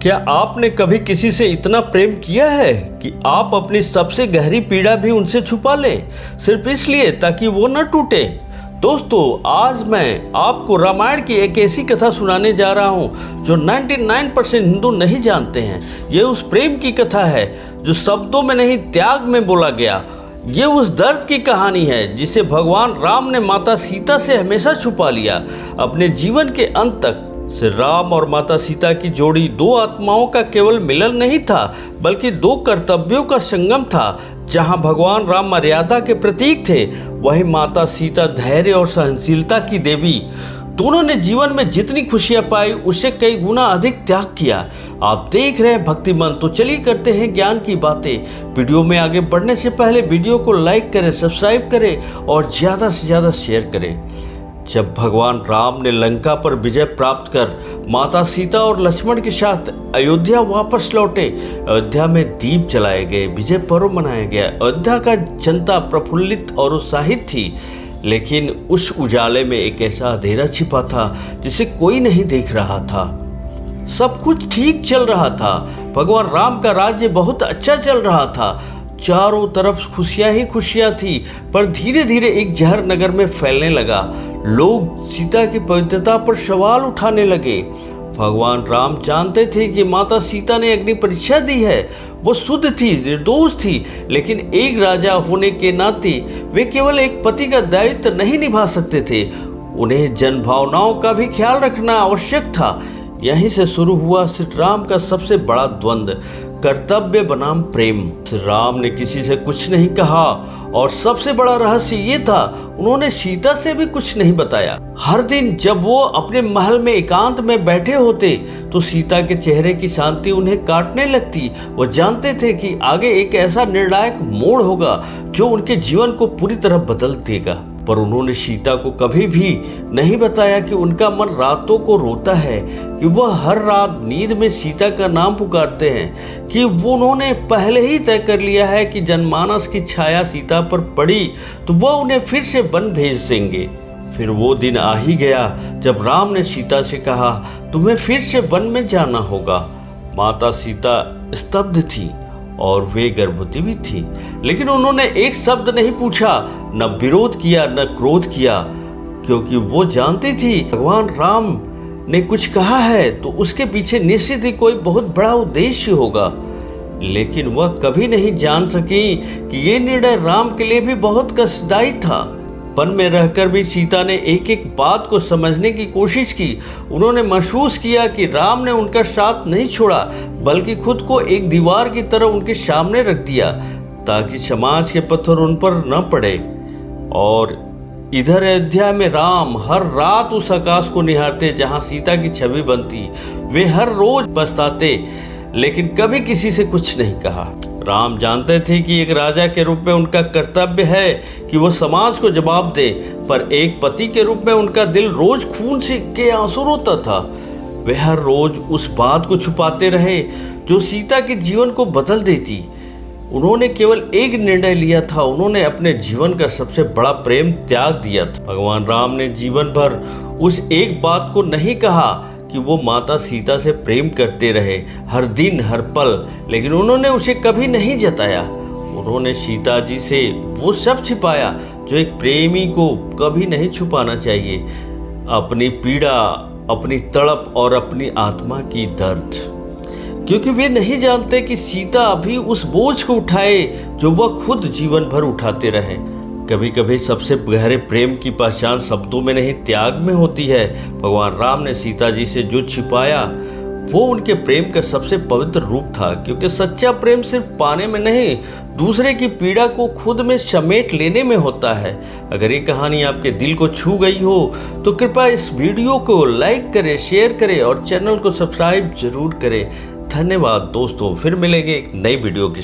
क्या आपने कभी किसी से इतना प्रेम किया है कि आप अपनी सबसे गहरी पीड़ा भी उनसे छुपा लें, सिर्फ इसलिए ताकि वो न टूटे। दोस्तों, आज मैं आपको रामायण की एक ऐसी कथा सुनाने जा रहा हूं जो 99% हिंदू नहीं जानते हैं। ये उस प्रेम की कथा है जो शब्दों में नहीं, त्याग में बोला गया। ये उस दर्द की कहानी है जिसे भगवान राम ने माता सीता से हमेशा छुपा लिया। अपने जीवन के अंत तक श्री राम और माता सीता की जोड़ी दो आत्माओं का केवल मिलन नहीं था, बल्कि दो कर्तव्यों का संगम था। जहां भगवान राम मर्यादा के प्रतीक थे, वहीं माता सीता धैर्य और सहनशीलता की देवी। दोनों ने जीवन में जितनी खुशियां पाई, उससे कई गुना अधिक त्याग किया। आप देख रहे हैं भक्तिमन, तो चलिए करते हैं ज्ञान की बातें। वीडियो में आगे बढ़ने से पहले वीडियो को लाइक करें, सब्सक्राइब करें और ज़्यादा से ज़्यादा शेयर करें। जब भगवान राम ने लंका पर विजय प्राप्त कर माता सीता और लक्ष्मण के साथ अयोध्या वापस लौटे, अयोध्या में दीप जलाए गए, विजय पर्व मनाया गया। अयोध्या का जनता प्रफुल्लित और उत्साहित थी, लेकिन उस उजाले में एक ऐसा अंधेरा छिपा था जिसे कोई नहीं देख रहा था। सब कुछ ठीक चल रहा था, भगवान राम का राज्य बहुत अच्छा चल रहा था, चारों तरफ खुशियां ही खुशियां थी। पर धीरे धीरे एक जहर नगर में फैलने लगा। लोग सीता की पवित्रता पर सवाल उठाने लगे। भगवान राम जानते थे कि माता सीता ने अग्नि परीक्षा दी है, वो शुद्ध थी, निर्दोष थी, लेकिन एक राजा होने के नाते वे केवल एक पति का दायित्व नहीं निभा सकते थे, उन्हें जन भावनाओं का भी ख्याल रखना आवश्यक था। यहीं से शुरू हुआ श्री राम का सबसे बड़ा द्वंद्व, कर्तव्य बनाम प्रेम। श्री राम ने किसी से कुछ नहीं कहा, और सबसे बड़ा रहस्य ये था, उन्होंने सीता से भी कुछ नहीं बताया। हर दिन जब वो अपने महल में एकांत में बैठे होते, तो सीता के चेहरे की शांति उन्हें काटने लगती। वो जानते थे कि आगे एक ऐसा निर्णायक मोड़ होगा जो उनके जीवन को पूरी तरह बदल देगा। पर उन्होंने सीता को कभी भी नहीं बताया कि उनका मन रातों को रोता है, कि वह हर रात नींद में सीता का नाम पुकारते हैं, कि वो उन्होंने पहले ही तय कर लिया है कि जनमानस की छाया सीता पर पड़ी तो वह उन्हें फिर से वन भेज देंगे। फिर वो दिन आ ही गया जब राम ने सीता से कहा, तुम्हें फिर से वन में जाना होगा। माता सीता स्तब्ध थी और वे गर्भवती भी थी, लेकिन उन्होंने एक शब्द नहीं पूछा, न विरोध किया, न क्रोध किया, क्योंकि वो जानती थी भगवान राम ने कुछ कहा है तो उसके पीछे निश्चित ही कोई बहुत बड़ा उद्देश्य होगा। लेकिन वह कभी नहीं जान सकी कि ये निर्णय राम के लिए भी बहुत कष्टदायी था। वन में रहकर भी सीता ने एक एक बात को समझने की कोशिश की। उन्होंने महसूस किया कि राम ने उनका साथ नहीं छोड़ा, बल्कि खुद को एक दीवार की तरह उनके सामने रख दिया, ताकि समाज के पत्थर उन पर न पड़े। और इधर अयोध्या में राम हर रात उस आकाश को निहारते जहां सीता की छवि बनती। वे हर रोज पछताते, लेकिन कभी किसी से कुछ नहीं कहा। राम जानते थे कि एक राजा के रूप में उनका कर्तव्य है कि वो समाज को जवाब दे, पर एक पति के रूप में उनका दिल रोज खून से के आंसू रोता था। वे हर रोज उस बात को छुपाते रहे जो सीता के जीवन को बदल देती। उन्होंने केवल एक निर्णय लिया था, उन्होंने अपने जीवन का सबसे बड़ा प्रेम त्याग दिया था। भगवान राम ने जीवन भर उस एक बात को नहीं कहा कि वो माता सीता से प्रेम करते रहे, हर दिन हर पल, लेकिन उन्होंने उसे कभी नहीं जताया। उन्होंने सीता जी से वो सब छिपाया जो एक प्रेमी को कभी नहीं छुपाना चाहिए, अपनी पीड़ा, अपनी तड़प और अपनी आत्मा की दर्द, क्योंकि वे नहीं जानते कि सीता अभी उस बोझ को उठाए जो वह खुद जीवन भर उठाते रहे। कभी कभी सबसे गहरे प्रेम की पहचान शब्दों में नहीं, त्याग में होती है। भगवान राम ने सीता जी से जो छिपाया वो उनके प्रेम का सबसे पवित्र रूप था, क्योंकि सच्चा प्रेम सिर्फ पाने में नहीं, दूसरे की पीड़ा को खुद में समेट लेने में होता है। अगर ये कहानी आपके दिल को छू गई हो तो कृपया इस वीडियो को लाइक करें, शेयर करें और चैनल को सब्सक्राइब जरूर करें। धन्यवाद दोस्तों, फिर मिलेंगे एक नई वीडियो के